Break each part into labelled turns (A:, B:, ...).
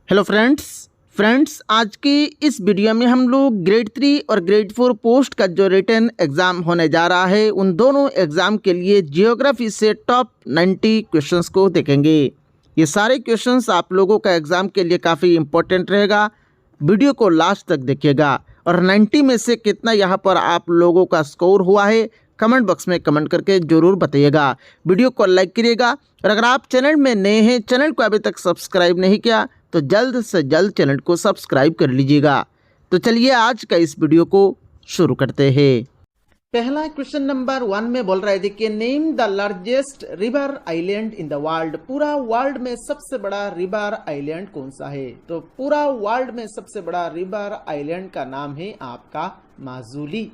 A: Hello friends आज की इस वीडियो में हम लोग ग्रेड 3 और ग्रेड 4 पोस्ट का जो रिटन एग्ज़ाम होने जा रहा है उन दोनों एग्ज़ाम के लिए जियोग्राफी से टॉप 90 क्वेश्चंस को देखेंगे। ये सारे क्वेश्चंस आप लोगों का एग्ज़ाम के लिए काफ़ी इम्पोर्टेंट रहेगा। वीडियो को लास्ट तक देखिएगा और 90 में से कितना यहाँ पर आप लोगों का स्कोर हुआ है कमेंट बॉक्स में कमेंट करके ज़रूर बताइएगा। वीडियो को लाइक करिएगा और अगर आप चैनल में नए हैं, चैनल को अभी तक सब्सक्राइब नहीं किया तो जल्द से जल्द चैनल को सब्सक्राइब कर लीजिएगा। तो चलिए आज का इस वीडियो को शुरू करते हैं। पहला क्वेश्चन नंबर 1 में बोल रहा है, देखिए name the largest river island in the world. पूरा वर्ल्ड में सबसे बड़ा रिवर आइलैंड कौन सा है? तो पूरा वर्ल्ड में सबसे बड़ा रिवर आइलैंड का नाम है आपका माजुली।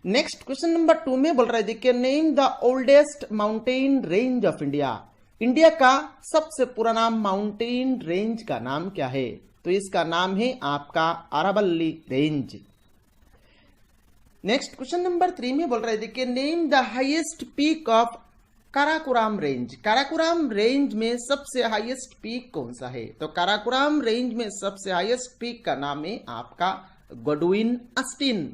A: नेक्स्ट क्वेश्चन नंबर 2 में बोल रहा है, देखिए name the oldest mountain range of India. India का सबसे पुराना माउंटेन रेंज का नाम क्या है? तो इसका नाम है आपका Aravalli range. Next question number 3 में बोल रहा है, देखिए name the highest peak of Karakoram range. Karakoram range में सबसे हाईएस्ट पीक कौन सा है? तो काराकोरम रेंज में सबसे हाईएस्ट पीक का नाम है आपका Godwin Austen.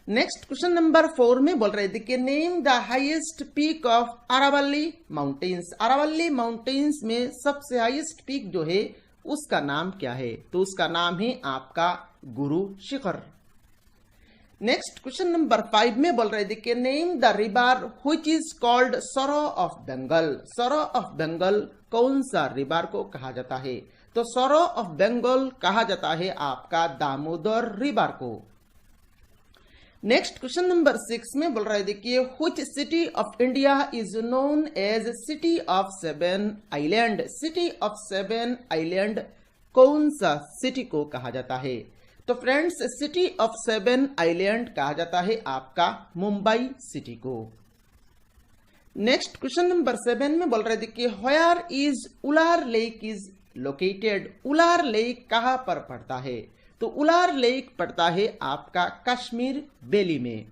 A: Next question number 4 में बोल रहे, देखिए name the highest peak of Aravalli mountains. Aravalli mountains में सबसे हाईएस्ट पीक जो है उसका नाम क्या है? तो उसका नाम है आपका Guru Shikhar. Next question number 5 में बोल रहे, देखिए name the river which is called सरो ऑफ बंगाल। सरो ऑफ बंगाल कौन सा रिवर को कहा जाता है? तो सरो ऑफ बंगाल कहा जाता है आपका दामोदर रिवर को। नेक्स्ट क्वेश्चन नंबर 6 में बोल रहा है, देखिए which city of India is known as city of 7 island. City of 7 island कौन सा सिटी को कहा जाता है? तो फ्रेंड्स सिटी ऑफ 7 आइलैंड कहा जाता है आपका मुंबई सिटी को। नेक्स्ट क्वेश्चन नंबर 7 में बोल रहे, देखिए where is Ular lake is located. Ular lake कहां पर पड़ता है? तो उलार लेक पड़ता है आपका कश्मीर वैली में।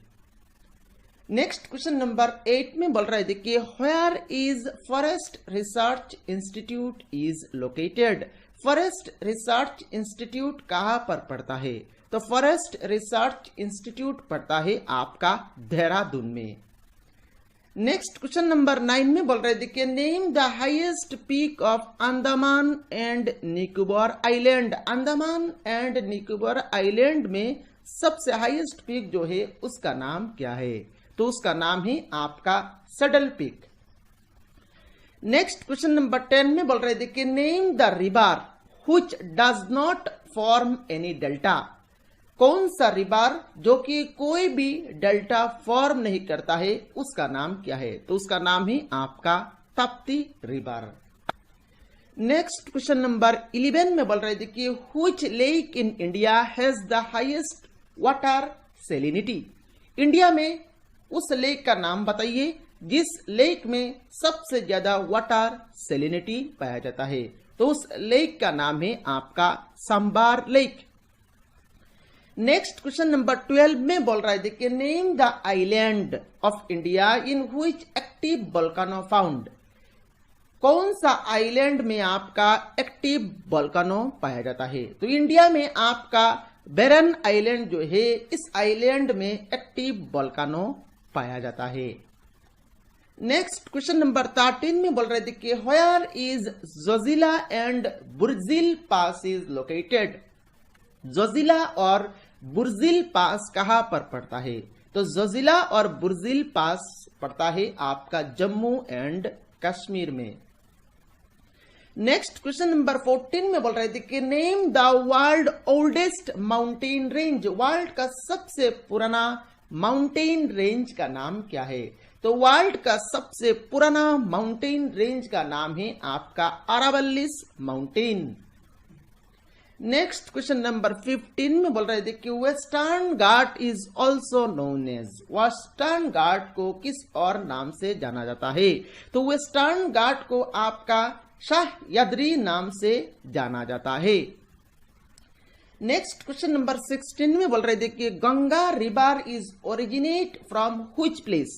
A: नेक्स्ट क्वेश्चन नंबर 8 में बोल रहा है, देखिए where is forest research institute is located. Forest research institute कहां पर पड़ता है? तो फॉरेस्ट रिसर्च इंस्टीट्यूट पड़ता है आपका देहरादून में। नेक्स्ट क्वेश्चन नंबर 9 में बोल रहे, देखिए name the highest peak of Andaman and Nicobar island. Andaman and Nicobar island में सबसे हाईएस्ट पीक जो है उसका नाम क्या है? तो उसका नाम है आपका सडल पीक। नेक्स्ट क्वेश्चन नंबर 10 में बोल रहे, देखिए name the river which does not form any delta. कौन सा रिवर जो कि कोई भी डेल्टा फॉर्म नहीं करता है उसका नाम क्या है? तो उसका नाम है आपका Tapti river. Next question number 11 में बोल रहे, देखिए which lake in India has the highest water salinity. India में उस लेक का नाम बताइए जिस लेक में सबसे ज्यादा वाटर सैलिनिटी पाया जाता है। तो उस लेक का नाम है आपका sambar lake. Next question number 12 में बोल रहा है, देखिए name the island of India in which active volcano found. कौन सा आइलैंड में आपका एक्टिव वोल्केनो पाया जाता है? तो इंडिया में आपका बैरन आइलैंड जो है इस आइलैंड में एक्टिव वोल्केनो पाया जाता है। नेक्स्ट क्वेश्चन नंबर 13 में बोल रहे, देखिए where is Zojila and Burzil pass is located. Zojila और बुर्जिल पास कहां पर पड़ता है? तो जोजिला और बुर्जिल पास पड़ता है आपका जम्मू एंड कश्मीर में। नेक्स्ट क्वेश्चन नंबर 14 में बोल रहे थे कि name the world oldest mountain range. World का सबसे पुराना माउंटेन रेंज का नाम क्या है? तो वर्ल्ड का सबसे पुराना माउंटेन रेंज का नाम है आपका Aravallis mountain. Next question number 15 में बोल रहे थे कि western Ghat is also known as. Western Ghat को किस और नाम से जाना जाता है? तो वेस्टर्न घाट को आपका सह्याद्री नाम से जाना जाता है। नेक्स्ट क्वेश्चन नंबर 16 में बोल रहे थे कि Ganga river is originate from which place.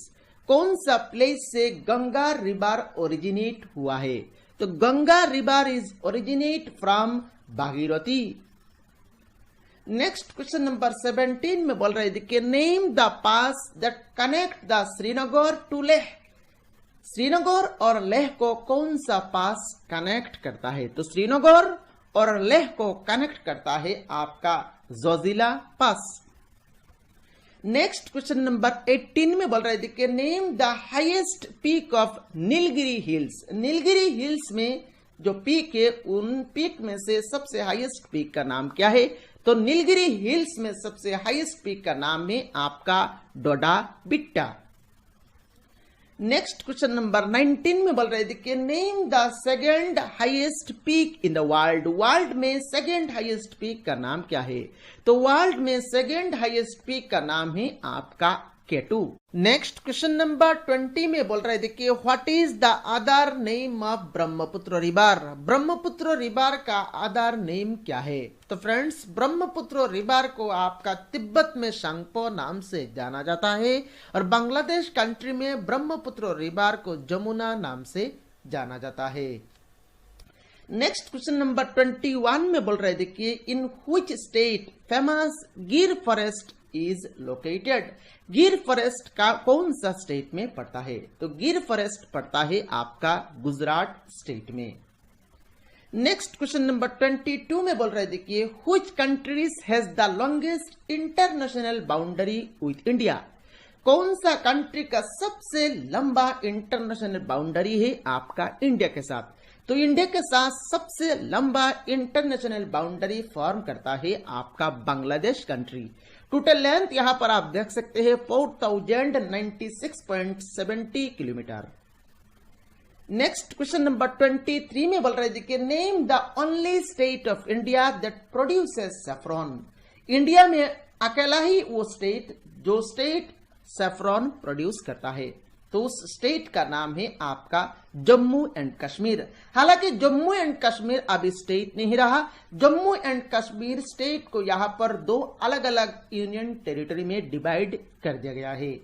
A: कौन सा प्लेस से गंगा रिवर ओरिजिनेट हुआ है? तो Ganga river is originate from Bhagirathi. Next question number 17 में बोल रहे थे कि name the pass that connect the Srinagar to Leh. Srinagar और लेह को कौन सा पास कनेक्ट करता है? तो श्रीनगर और लेह को कनेक्ट करता है आपका जोजिला पास। नेक्स्ट क्वेश्चन नंबर 18 में बोल रहे थे कि name the highest peak of Nilgiri hills. Nilgiri hills में जो पीक है उन पीक में से सबसे हाईएस्ट पीक का नाम क्या है? तो नीलगिरी हिल्स में सबसे हाईएस्ट पीक का नाम है आपका डोडा बिट्टा। नेक्स्ट क्वेश्चन नंबर 19 में बोल रहे थे कि name the second highest peak in the world. World में सेकंड हाईएस्ट पीक का नाम क्या है? तो वर्ल्ड में सेकंड हाईएस्ट पीक का नाम है आपका केटू। नेक्स्ट क्वेश्चन नंबर 20 में बोल रहे थे कि what is the other name of Brahmaputra river. Brahmaputra river का अदर नेम क्या है? तो फ्रेंड्स, ब्रह्मपुत्र रिवर को आपका तिब्बत में सांगपो नाम से जाना जाता है और बांग्लादेश कंट्री में ब्रह्मपुत्र रिवर को जमुना नाम से जाना जाता है। नेक्स्ट क्वेश्चन नंबर 21 में बोल रहे थे कि इन व्हिच स्टेट फेमस गिर फॉरेस्ट इज लोकेटेड। गिर फॉरेस्ट का कौन सा स्टेट में पड़ता है? तो गिर फॉरेस्ट पड़ता है आपका गुजरात स्टेट में। नेक्स्ट क्वेश्चन नंबर 22 में बोल रहे थे कि which countries has the longest international boundary with India. कौन सा कंट्री का सबसे लंबा इंटरनेशनल बाउंड्री है आपका इंडिया के साथ? तो इंडिया के साथ सबसे लंबा इंटरनेशनल बाउंड्री फॉर्म करता है आपका बांग्लादेश कंट्री। टोटल लेंथ यहां पर आप देख सकते हैं 4096.70 किलोमीटर। नेक्स्ट क्वेश्चन नंबर 23 में बोल रहे थे कि name the only state of India that produces saffron. India में अकेला ही वो स्टेट जो स्टेट सैफरॉन प्रोड्यूस करता है, तो उस स्टेट का नाम है आपका जम्मू एंड कश्मीर। हालांकि जम्मू एंड कश्मीर अभी स्टेट नहीं रहा। जम्मू एंड कश्मीर स्टेट को यहां पर दो अलग अलग यूनियन टेरिटरी में डिवाइड कर दिया गया है।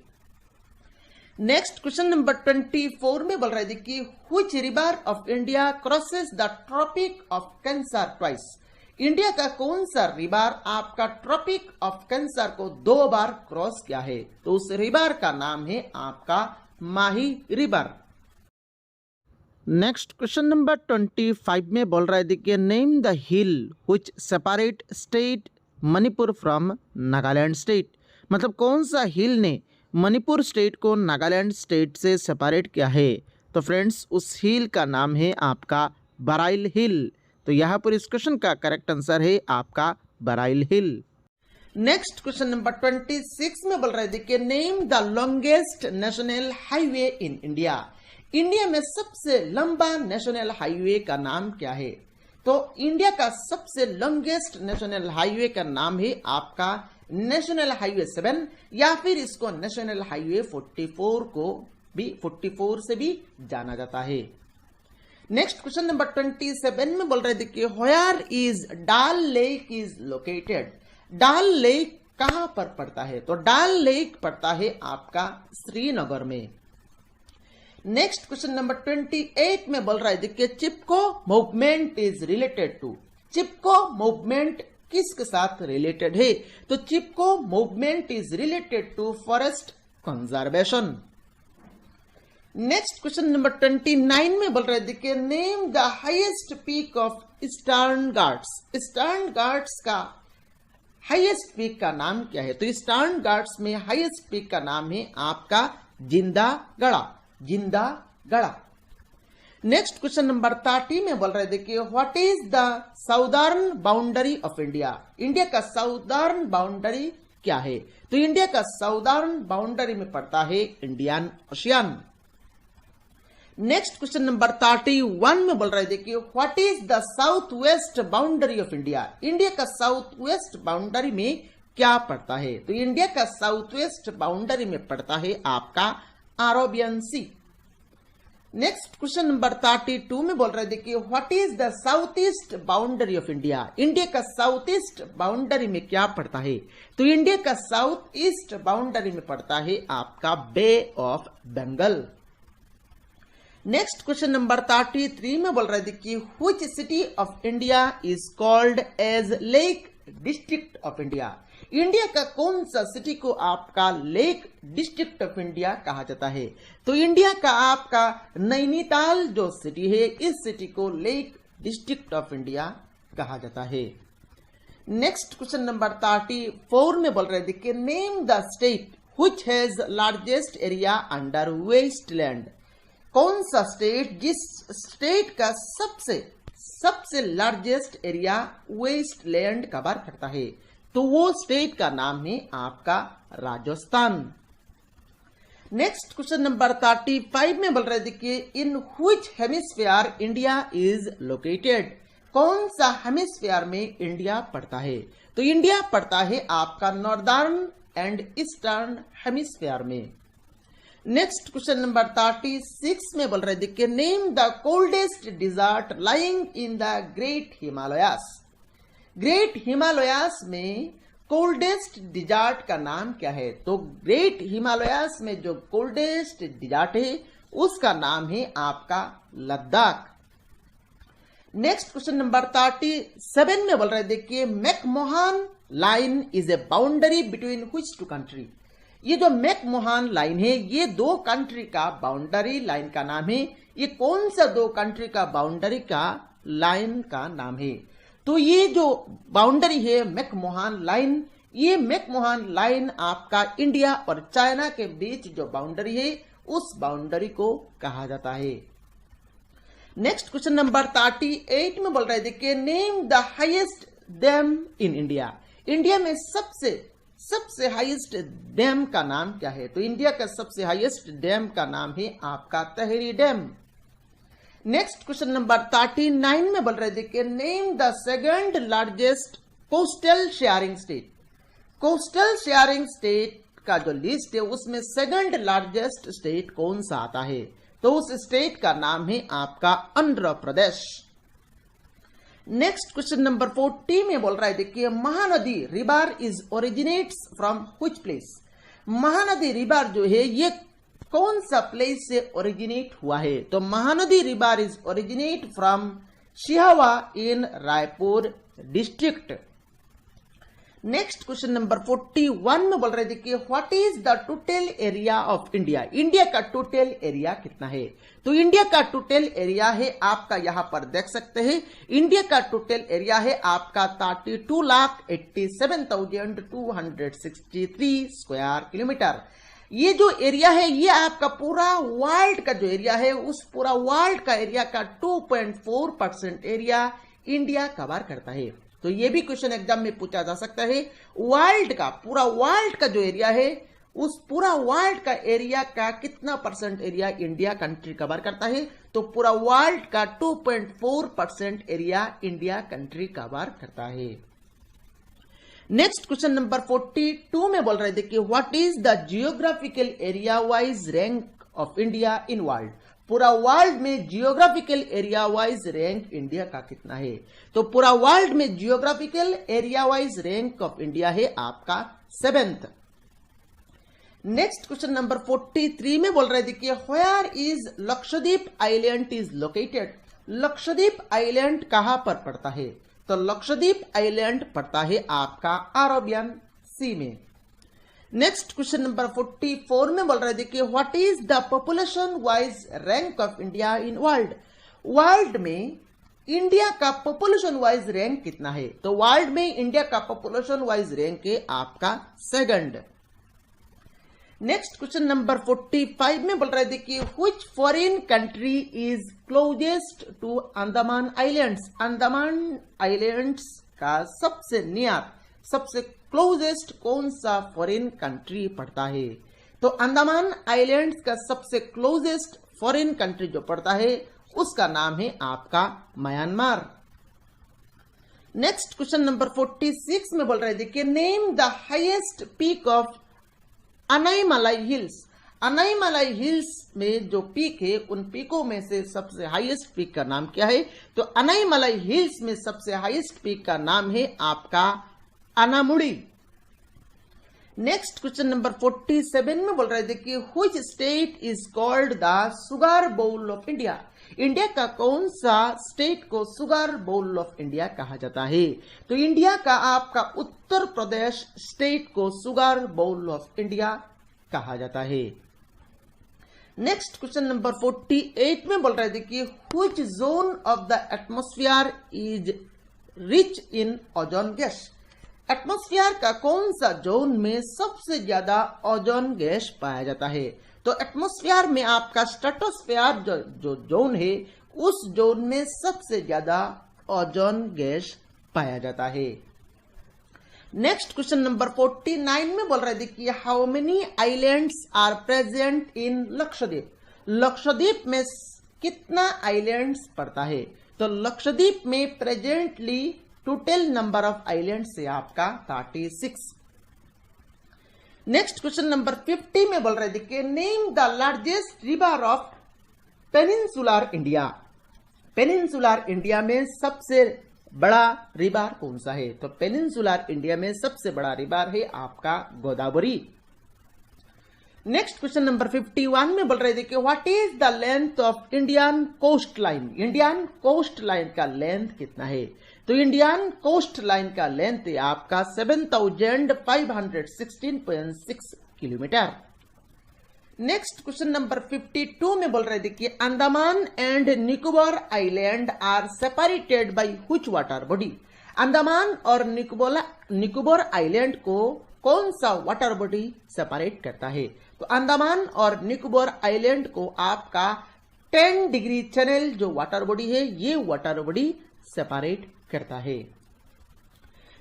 A: नेक्स्ट क्वेश्चन नंबर 24 में बोल रहे थे कि which river of India crosses the tropic of cancer twice. India का कौन सा रिवर आपका ट्रॉपिक ऑफ कैंसर को 2 बार क्रॉस किया है? तो उस रिवर का नाम है आपका माही रिवर। नेक्स्ट क्वेश्चन नंबर 25 में बोल रहे थे कि name the hill which separate state Manipur from Nagaland state. मतलब कौन सा हिल ने मणिपुर स्टेट को नागालैंड स्टेट से सेपरेट किया है? तो फ्रेंड्स, उस हिल का नाम है आपका बराइल हिल। तो यहाँ पर इस क्वेश्चन का करेक्ट आंसर है आपका बराइल हिल। नेक्स्ट क्वेश्चन नंबर 26 में बोल रहे थे कि name the longest national highway in India. India में सबसे लंबा नेशनल हाईवे का नाम क्या है? तो इंडिया का सबसे लॉन्गेस्ट नेशनल हाईवे का नाम है आपका नेशनल हाईवे 7 या फिर इसको नेशनल हाईवे 44 से भी जाना जाता है। नेक्स्ट क्वेश्चन नंबर 27 में बोल रहे थे कि वेयर इज डाल लेक इज लोकेटेड। डाल लेक कहां पर पड़ता है? तो डाल लेक पड़ता है आपका श्रीनगर में। नेक्स्ट क्वेश्चन नंबर 28 में बोल रहे थे कि Chipko movement is related to. Chipko movement किसके साथ रिलेटेड है? तो Chipko movement is related to forest conservation. Next question number 29 में बोल रहे थे कि name the highest peak of eastern Ghats. Eastern Ghats का हाईएस्ट पीक का नाम क्या है? तो ईस्टर्न घाट्स में हाईएस्ट पीक का नाम है आपका जिंदागढ़ा। जिंदागढ़ा। नेक्स्ट क्वेश्चन नंबर 30 में बोल रहे थे कि what is the southern boundary of India. India का साउदर्न बाउंड्री क्या है? तो इंडिया का साउदर्न बाउंड्री में पड़ता है Indian ocean. Next question number 31 में बोल रहे थे कि what is the south west boundary of India. India का साउथ वेस्ट बाउंड्री में क्या पड़ता है? तो इंडिया का साउथ वेस्ट बाउंड्री में पड़ता है आपका अरेबियन सी। नेक्स्ट क्वेश्चन नंबर 32 में बोल रहे थे कि what is the south east boundary of India. India का साउथ ईस्ट बाउंड्री में क्या पड़ता है? तो इंडिया का साउथ ईस्ट बाउंड्री में पड़ता है आपका bay of Bengal. Next question number 33 में बोल रहे थे कि which city of India is called as lake district of India. India का कौन सा सिटी को आपका लेक डिस्ट्रिक्ट ऑफ इंडिया कहा जाता है? तो इंडिया का आपका नैनीताल जो सिटी है, इस सिटी को लेक डिस्ट्रिक्ट ऑफ इंडिया कहा जाता है। नेक्स्ट क्वेश्चन नंबर 34 में बोल रहे थे कि name the state which has largest area under wasteland. कौन सा स्टेट जिस स्टेट का सबसे लार्जेस्ट एरिया वेस्टलैंड कवर करता है? तो वो स्टेट का नाम है आपका राजस्थान। नेक्स्ट क्वेश्चन नंबर 35 में बोल रहे थे कि in which hemisphere India is located. कौन सा हेमिस्फीयर में इंडिया पड़ता है? तो इंडिया पड़ता है आपका नॉर्दर्न एंड ईस्टर्न हेमिस्फीयर में। नेक्स्ट क्वेश्चन नंबर 36 में बोल रहे थे कि name the coldest desert lying in the great Himalayas. Great Himalayas में कोल्डेस्ट डिजर्ट का नाम क्या है? तो ग्रेट हिमालयास में जो कोल्डेस्ट डिजर्ट है उसका नाम है आपका लद्दाख। नेक्स्ट क्वेश्चन नंबर 37 में बोल रहे थे कि McMahon line is a boundary between which two country. ये जो मैकमोहन लाइन है ये दो कंट्री का बाउंड्री लाइन का नाम है। ये कौन सा दो कंट्री का बाउंड्री का लाइन का नाम है? तो ये जो बाउंड्री है मैकमोहन लाइन, ये मैकमोहन लाइन आपका इंडिया और चाइना के बीच जो बाउंड्री है उस बाउंड्री को कहा जाता है। नेक्स्ट क्वेश्चन नंबर 38 में बोल रहे थे कि name the highest dam in India. India में सबसे हाईएस्ट डैम का नाम क्या है? तो इंडिया का सबसे हाईएस्ट डैम का नाम है आपका तहरी डैम। नेक्स्ट क्वेश्चन नंबर 39 में बोल रहे थे कि name the second largest coastal sharing state. Coastal sharing state का जो लिस्ट है उसमें सेकंड लार्जेस्ट स्टेट कौन सा आता है? तो उस स्टेट का नाम है आपका Andhra Pradesh. Next question number 40 में बोल रहे थे कि Mahanadi river is originates from which place. Mahanadi river जो है ये कौन सा प्लेस से ओरिजिनेट हुआ है? तो Mahanadi river is originate from Sihawa in Raipur district. Next question number 41 में बोल रहे थे कि what is the total area of India. India का टोटल एरिया कितना है? तो इंडिया का टोटल एरिया है आपका यहां पर देख सकते हैं। इंडिया का टोटल एरिया है आपका 32,87,263 स्क्वायर किलोमीटर। ये जो एरिया है ये आपका पूरा वर्ल्ड का जो एरिया है उस पूरा वर्ल्ड का एरिया का 2.4% एरिया इंडिया कवर करता है। तो ये भी क्वेश्चन एग्जाम में पूछा जा सकता है। पूरा वर्ल्ड का जो एरिया है उस पूरा वर्ल्ड का एरिया का कितना percent area India country cover करता है? तो पूरा वर्ल्ड का 2.4% एरिया इंडिया कंट्री कवर करता है। नेक्स्ट क्वेश्चन नंबर 42 में बोल रहे थे कि what is the geographical area wise rank of India in world. पूरा वर्ल्ड में geographical area wise rank India का कितना है? तो पूरा वर्ल्ड में geographical area wise rank of India है आपका 7th। नेक्स्ट क्वेश्चन नंबर 43 में बोल रहे थे कि where is Lakshadweep island is located. Lakshadweep island कहां पर पड़ता है? तो लक्षद्वीप आइलैंड पड़ता है आपका अरेबियन सी में। नेक्स्ट क्वेश्चन नंबर 44 में बोल रहे थे कि what is the population wise rank of India in world. World में इंडिया का पॉपुलेशन वाइज रैंक कितना है? तो वर्ल्ड में इंडिया का पॉपुलेशन वाइज रैंक है आपका 2nd। नेक्स्ट क्वेश्चन नंबर 45 में बोल रहे थे कि which foreign country is closest to Andaman islands. Andaman islands का सबसे नियर सबसे क्लोजेस्ट कौन सा फॉरेन कंट्री पड़ता है? तो अंडमान आइलैंड्स का सबसे क्लोजेस्ट फॉरेन कंट्री जो पड़ता है उसका नाम है आपका म्यांमार। नेक्स्ट क्वेश्चन नंबर 46 में बोल रहे थे कि name the highest peak of Anaimalai hills. Anaimalai hills में जो पीक है उन पीकों में से सबसे हाईएस्ट पीक का नाम क्या है? तो अनाईमलाई हिल्स में सबसे हाईएस्ट पीक का नाम है आपका अनामुड़ी। नेक्स्ट क्वेश्चन नंबर 47 में बोल रहे थे कि which state is called the sugar bowl of India. India का कौन सा स्टेट को सुगर बाउल ऑफ इंडिया कहा जाता है? तो इंडिया का आपका उत्तर प्रदेश स्टेट को सुगर बाउल ऑफ इंडिया कहा जाता है। नेक्स्ट क्वेश्चन नंबर 48 में बोल रहे थे कि which zone of the atmosphere is rich in ozone gas. Atmosphere का कौन सा जोन में सबसे ज्यादा ओजोन गैस पाया जाता है? तो एटमॉस्फेयर में आपका स्ट्रेटोस्फेयर जो जोन है, उस जोन में सबसे ज्यादा ओजोन गैस पाया जाता है। नेक्स्ट क्वेश्चन नंबर 49 में बोल रहे थे कि how many islands are present in Lakshadweep. Lakshadweep में कितना आइलैंड्स पड़ता है? तो लक्षद्वीप में presently total number of islands है आपका 36। नेक्स्ट क्वेश्चन नंबर 50 में बोल रहे थे कि name the largest river of peninsular India. Peninsular India में सबसे बड़ा रिवर कौन सा है? तो पेनिनसुलर इंडिया में सबसे बड़ा रिवर है आपका गोदावरी। नेक्स्ट क्वेश्चन नंबर 51 में बोल रहे थे कि what is the length of Indian coast line. Indian coast line का लेंथ कितना है? तो इंडियन कोस्ट लाइन का लेंथ है आपका 7516.6 किलोमीटर। नेक्स्ट क्वेश्चन नंबर 52 में बोल रहे थे कि Andaman and Nicobar island are separated by which water body. Andaman और निकोबार आइलैंड को कौन सा वाटर बॉडी सेपरेट करता है? तो अंडमान और निकोबार आइलैंड को आपका 10 डिग्री चैनल जो वाटर बॉडी है, ये वाटर बॉडी सेपरेट करता है।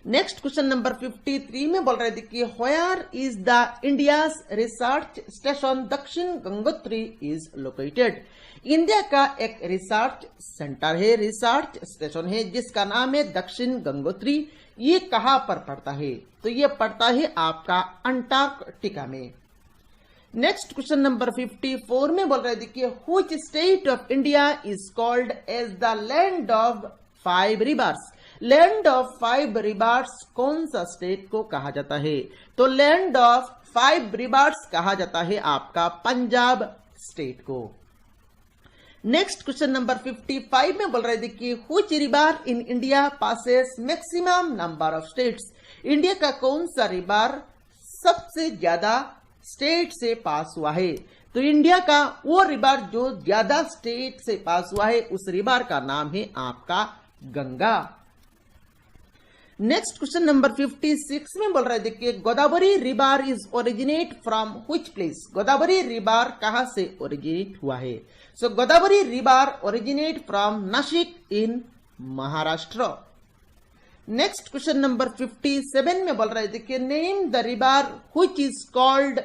A: नेक्स्ट क्वेश्चन नंबर 53 में बोल रहे थे कि where is the India's research station Dakshin Gangotri is located. India का एक रिसर्च सेंटर है, रिसर्च स्टेशन है जिसका नाम है दक्षिण गंगोत्री। ये कहां पर पड़ता है? तो ये पड़ता है आपका अंटार्कटिका में। नेक्स्ट क्वेश्चन नंबर 54 में बोल रहे थे कि which state of India is called as the land of 5 rivers. Land of 5 rivers कौन सा स्टेट को कहा जाता है? तो लैंड ऑफ 5 रिवर्स कहा जाता है आपका पंजाब स्टेट को। नेक्स्ट क्वेश्चन नंबर 55 में बोल रहे थे कि which river in India passes maximum number of states. India का कौन सा रिवर सबसे ज्यादा स्टेट से पास हुआ है? तो इंडिया का वो रिवर जो ज्यादा स्टेट से पास हुआ है, उस रिवर का नाम है आपका गंगा। नेक्स्ट क्वेश्चन नंबर 56 में बोल रहे थे कि Godavari river is originate from which place. Godavari river कहां से ओरिजिनेट हुआ है? So Godavari river originate from Nashik in Maharashtra. Next question number 57 में बोल रहे थे कि name the river which is called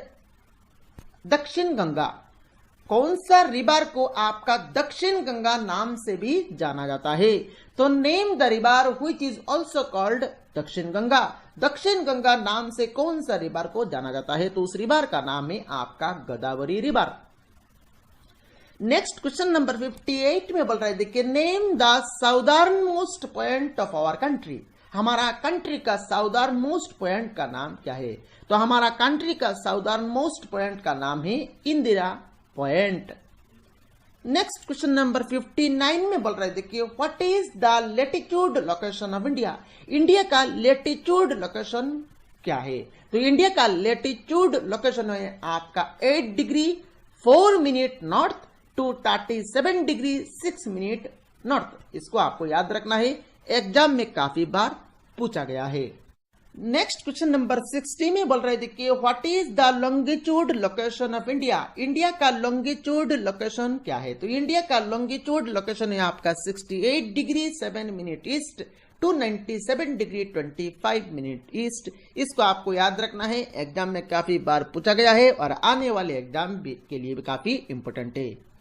A: Dakshin Ganga. कौन सा रिवर को आपका दक्षिण गंगा नाम से भी जाना जाता है? तो name the river which is also called Dakshin Ganga. दक्षिण गंगा नाम से कौन सा रिवर को जाना जाता है? तो उस रिवर का नाम है आपका Godavari river. Next question number 58 में बोल रहे थे कि name the southern most point of our country. हमारा कंट्री का साउदर्न मोस्ट पॉइंट का नाम क्या है? तो हमारा कंट्री का साउदर्न मोस्ट पॉइंट का नाम है Indira point. Next question number 59 में बोल रहे थे कि what is the latitude location of India. India का लेटिट्यूड लोकेशन क्या है? तो इंडिया का लेटिट्यूड लोकेशन है आपका 8 degree 4 minute north to 37 degree 6 minute north. इसको आपको याद रखना है, एग्जाम में काफी बार पूछा गया है। नेक्स्ट क्वेश्चन नंबर 60 में बोल रहे थे कि what is the longitude location of India. India का लॉन्गिट्यूड लोकेशन क्या है? तो इंडिया का लॉन्गिट्यूड लोकेशन है आपका 68 degree 7 minute east to 97 degree 25 minute east. इसको आपको याद रखना है, एग्जाम में काफी बार पूछा गया है और आने वाले एग्जाम के लिए भी काफी इंपोर्टेंट है।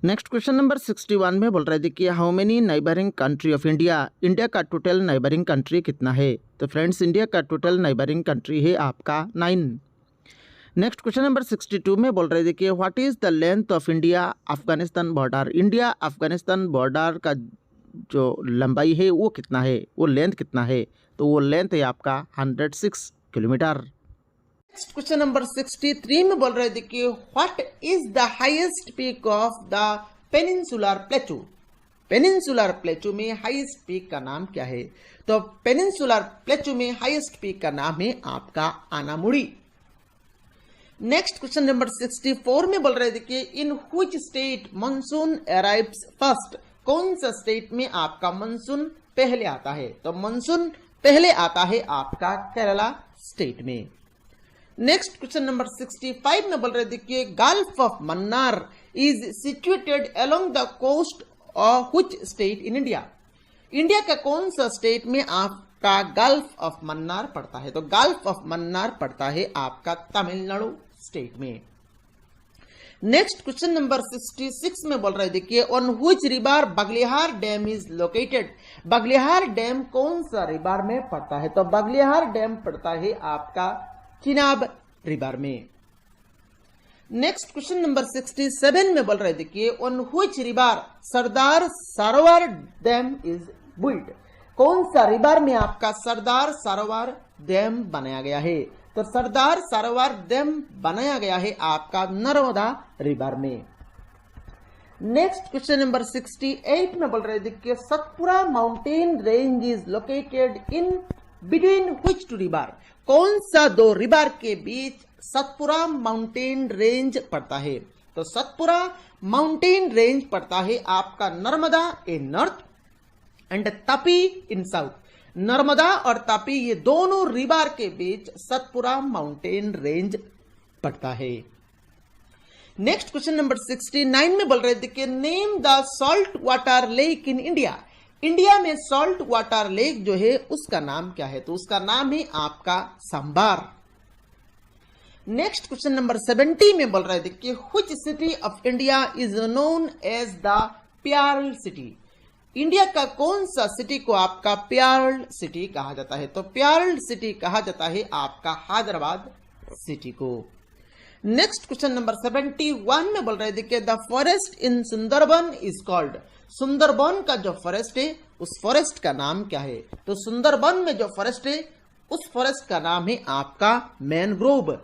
A: नेक्स्ट क्वेश्चन नंबर 61 में बोल रहे थे कि how many neighbouring country of India. India का टोटल नाइबरिंग कंट्री कितना है? तो फ्रेंड्स, इंडिया का टोटल नाइबरिंग कंट्री है आपका 9। नेक्स्ट क्वेश्चन नंबर 62 में बोल रहे थे कि what is the length of India Afghanistan border. India Afghanistan border का जो लंबाई है वो कितना है, वो लेंथ कितना है? तो वो लेंथ है आपका 106 किलोमीटर। नेक्स्ट क्वेश्चन नंबर 63 में बोल रहे देखिए what is the highest peak of the peninsular प्लेटू। Peninsular प्लेटू में हाईएस्ट पीक का नाम क्या है? तो पेनिनसुलर प्लेटू में हाईएस्ट पीक का नाम है आपका आनामुड़ी। नेक्स्ट क्वेश्चन नंबर 64 में बोल रहे देखिए in which state monsoon arrives first. कौन सा स्टेट में आपका मानसून पहले आता है? तो मानसून पहले आता है आपका केरला स्टेट में। नेक्स्ट क्वेश्चन नंबर 65 में बोल रहे देखिए gulf of Mannar is situated along the coast of which state in India. India का कौन सा स्टेट में आपका गल्फ ऑफ मन्नार पड़ता है? तो गल्फ ऑफ मन्नार पड़ता है आपका तमिलनाडु स्टेट में। नेक्स्ट क्वेश्चन नंबर 66 में बोल रहे देखिए on which river Baglihar dam is located. Baglihar dam कौन सा रिवर में पड़ता है? तो बगलिहार डैम पड़ता है आपका चिनाब रिवर में। नेक्स्ट क्वेश्चन नंबर 67 में बोल रहे देखिए on which river Sardar Sarovar dam is built. कौन सा रिवर में आपका सरदार सरोवर डैम बनाया गया है? तो सरदार सरोवर डैम बनाया गया है आपका नर्मदा रिवर में। नेक्स्ट क्वेश्चन नंबर 68 में बोल रहे देखिए Satpura mountain range is located in between which two river. कौन सा दो रिवर के बीच सतपुरा माउंटेन रेंज पड़ता है? तो सतपुरा माउंटेन रेंज पड़ता है आपका Narmada in north and Tapi in south. Narmada और तापी ये दोनों रिवर के बीच सतपुरा माउंटेन रेंज पड़ता है। नेक्स्ट क्वेश्चन नंबर 69 में बोल रहे थे name the salt water lake in India. India में सॉल्ट वाटर लेक जो है उसका नाम क्या है? तो उसका नाम है आपका सांबार। नेक्स्ट क्वेश्चन नंबर 70 में बोल रहे थे कि which city of India is known as the pearl city. India का कौन सा सिटी को आपका प्यारल सिटी कहा जाता है? तो प्यारल सिटी कहा जाता है आपका हैदराबाद सिटी को। नेक्स्ट क्वेश्चन नंबर 71 में बोल रहे थे कि the forest in Sundarban is called. Sundarban का जो फॉरेस्ट है उस फॉरेस्ट का नाम क्या है? तो सुंदरबन में जो फॉरेस्ट है उस फॉरेस्ट का नाम है आपका मैनग्रोव।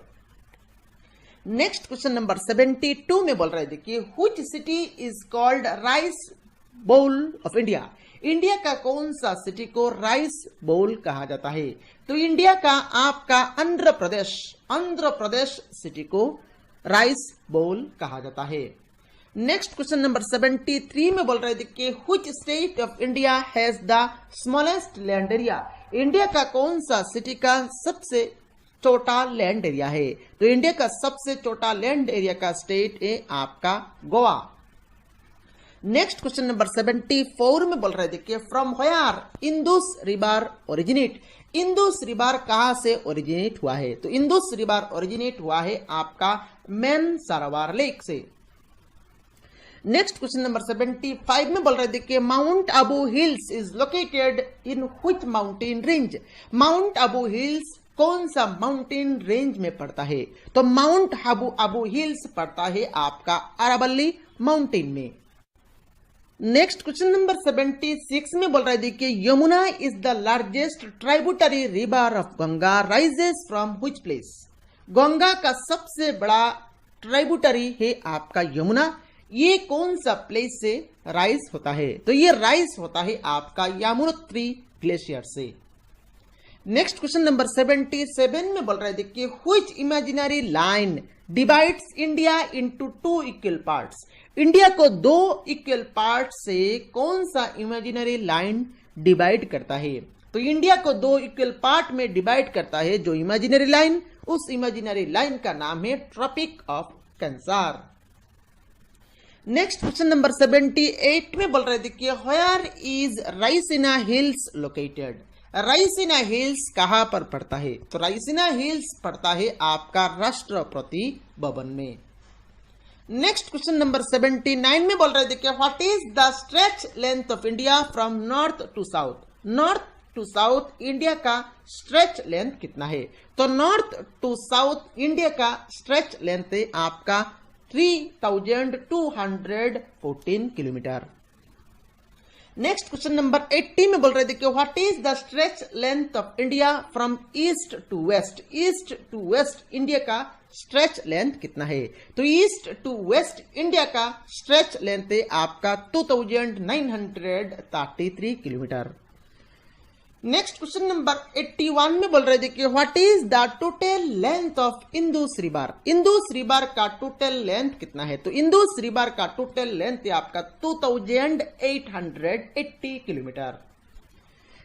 A: नेक्स्ट क्वेश्चन नंबर 72 में बोल रहे थे कि which city is called rice bowl of India. India का कौन सा सिटी को राइस बोल कहा जाता है? तो इंडिया का आपका आंध्र प्रदेश सिटी को राइस बोल कहा जाता है। नेक्स्ट क्वेश्चन नंबर 73 में बोल रहे थे कि which state of India has the smallest land area. India का कौन सा सिटी का सबसे छोटा लैंड एरिया है? तो इंडिया का सबसे छोटा लैंड एरिया का स्टेट है आपका गोवा। नेक्स्ट क्वेश्चन नंबर 74 में बोल रहे थे कि from where Indus river originate. Indus river कहां से ओरिजिनेट हुआ है? तो इंदुस रिवर ओरिजिनेट हुआ है आपका मैन सरोवर लेक से। नेक्स्ट क्वेश्चन नंबर 75 में बोल रहे थे कि mount Abu hills is located in which mountain range. Mount Abu hills कौन सा माउंटेन रेंज में पड़ता है? तो माउंट आबू हिल्स पड़ता है आपका अरावली माउंटेन में। नेक्स्ट क्वेश्चन नंबर 76 में बोल रहे थे कि Yamuna is the largest tributary river of Ganga rises from which place. Ganga का सबसे बड़ा ट्राइब्यूटरी है आपका यमुना। ये कौन सा प्लेस से राइज होता है? तो ये राइज होता है आपका यमुनोत्री ग्लेशियर से। नेक्स्ट क्वेश्चन नंबर 77 में बोल रहे थे कि which imaginary line divides India into two equal parts. India को दो इक्वल पार्ट से कौन सा इमेजिनरी लाइन डिवाइड करता है? तो इंडिया को दो इक्वल पार्ट में डिवाइड करता है जो इमेजिनरी लाइन, उस इमेजिनरी लाइन का नाम है tropic of cancer. Next question number 78 में बोल रहे थे कि where is Raisina hills located. Raisina hills कहां पर पड़ता है? तो रायसीना हिल्स पड़ता है आपका राष्ट्रपति भवन में। नेक्स्ट क्वेश्चन नंबर 79 में बोल रहे थे कि what is the stretch length of India from north to south. North to south India का स्ट्रेच लेंथ कितना है? तो नॉर्थ टू साउथ इंडिया का स्ट्रेच लेंथ है आपका 3214 किलोमीटर। नेक्स्ट क्वेश्चन नंबर 80 में बोल रहे थे कि what is the stretch length of India from east to west. East to west India का स्ट्रेच लेंथ कितना है? तो ईस्ट टू वेस्ट इंडिया का स्ट्रेच लेंथ है आपका 2933 किलोमीटर। नेक्स्ट क्वेश्चन नंबर 81 में बोल रहे थे कि what is the total length of Indus river. Indus river का टोटल लेंथ कितना है? तो इंदुस रिवर का टोटल लेंथ है आपका 2880 किलोमीटर।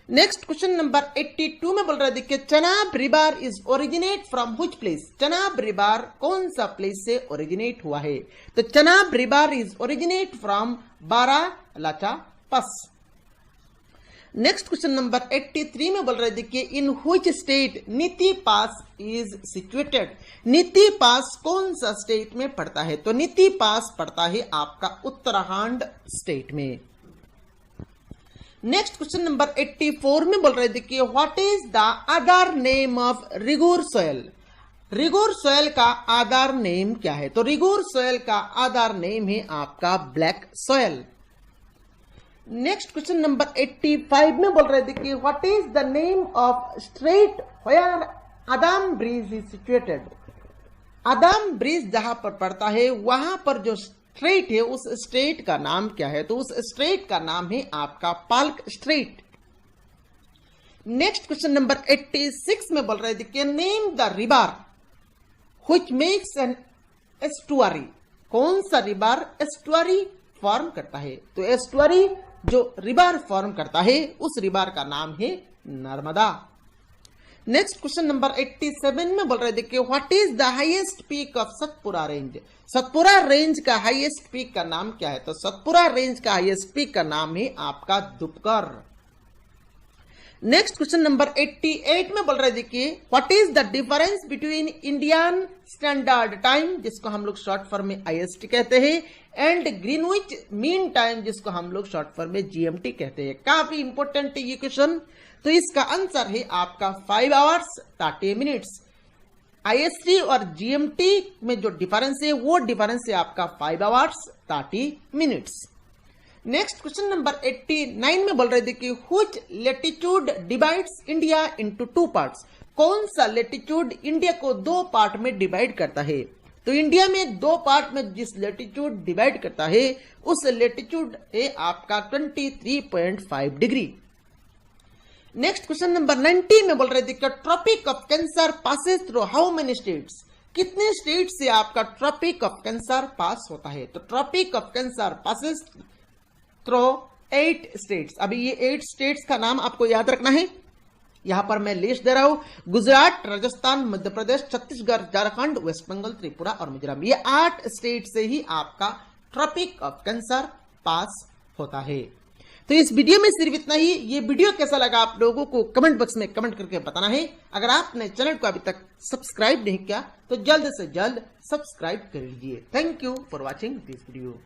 A: नेक्स्ट क्वेश्चन नंबर 82 में बोल रहे थे कि Chenab river is originate from which place. Chenab river कौन सा प्लेस से ओरिजिनेट हुआ है? तो Chenab river is originate from Baralacha pass. Next question number 83 में बोल रहे थे कि इन व्हिच स्टेट नीति पास इज सिचुएटेड। नीति पास कौन सा स्टेट में पड़ता है? तो नीति पास पड़ता है आपका उत्तराखंड स्टेट में। नेक्स्ट क्वेश्चन नंबर 84 में बोल रहे थे कि what is the other name of regur soil. Regur soil का अदर नेम क्या है? तो रिगोर सॉइल का अदर नेम है आपका black soil. Next question number 85 में बोल रहे थे कि what is the name of strait where Adam bridge is situated. Adam bridge जहां पर पड़ता है वहां पर जो स्ट्रेट है उस स्ट्रेट का नाम क्या है? तो उस स्ट्रेट का नाम है आपका Palk straight. Next question number 86 में बोल रहे थे कि name the river which makes an estuary. कौन सा रिवर एस्टुअरी फॉर्म करता है? तो एस्टुअरी जो रिवर फॉर्म करता है उस रिवर का नाम है नर्मदा। नेक्स्ट क्वेश्चन नंबर 87 में बोल रहे थे कि what is the highest peak of Satpura range. Satpura range का हाईएस्ट पीक का नाम क्या है? तो सतपुरा रेंज का हाईएस्ट पीक का नाम है आपका दुपकर। नेक्स्ट क्वेश्चन नंबर 88 में बोल रहे थे कि what is the difference between Indian standard time जिसको हम लोग शॉर्ट फॉर्म में IST कहते हैं एंड ग्रीनविच मीन टाइम जिसको हम लोग शॉर्ट फॉर्म में GMT कहते हैं। काफी इंपॉर्टेंट है ये क्वेश्चन। तो इसका आंसर है आपका 5 आवर्स 30 मिनट्स। IST और GMT में जो डिफरेंस है वो डिफरेंस है आपका 5 hours 30 minutes. Next question number 89 में बोल रहे थे कि which latitude divides India into 2 parts. कौन सा लैटिट्यूड इंडिया को 2 पार्ट में डिवाइड करता है? तो इंडिया में 2 पार्ट में जिस लैटिट्यूड डिवाइड करता है उस लैटिट्यूड है आपका 23.5 डिग्री। नेक्स्ट क्वेश्चन नंबर 90 में बोल रहे थे कि tropic of cancer passes through how many states. कितने स्टेट से आपका ट्रॉपिक ऑफ कैंसर पास होता है? तो tropic of cancer passes through 8 states. अभी ये 8 स्टेट्स का नाम आपको याद रखना है। यहां पर मैं लिस्ट दे रहा हूं, गुजरात, राजस्थान, मध्य प्रदेश, छत्तीसगढ़, झारखंड, वेस्ट बंगाल, त्रिपुरा और मिजोरम। ये 8 स्टेट से ही आपका ट्रॉपिक ऑफ कैंसर पास होता है। तो इस वीडियो में सिर्फ इतना ही। ये वीडियो कैसा लगा आप लोगों को कमेंट बॉक्स में कमेंट करके बताना है। अगर आपने चैनल को अभी तक सब्सक्राइब नहीं किया तो जल्द से जल्द सब्सक्राइब कर लीजिए। Thank you for watching this video.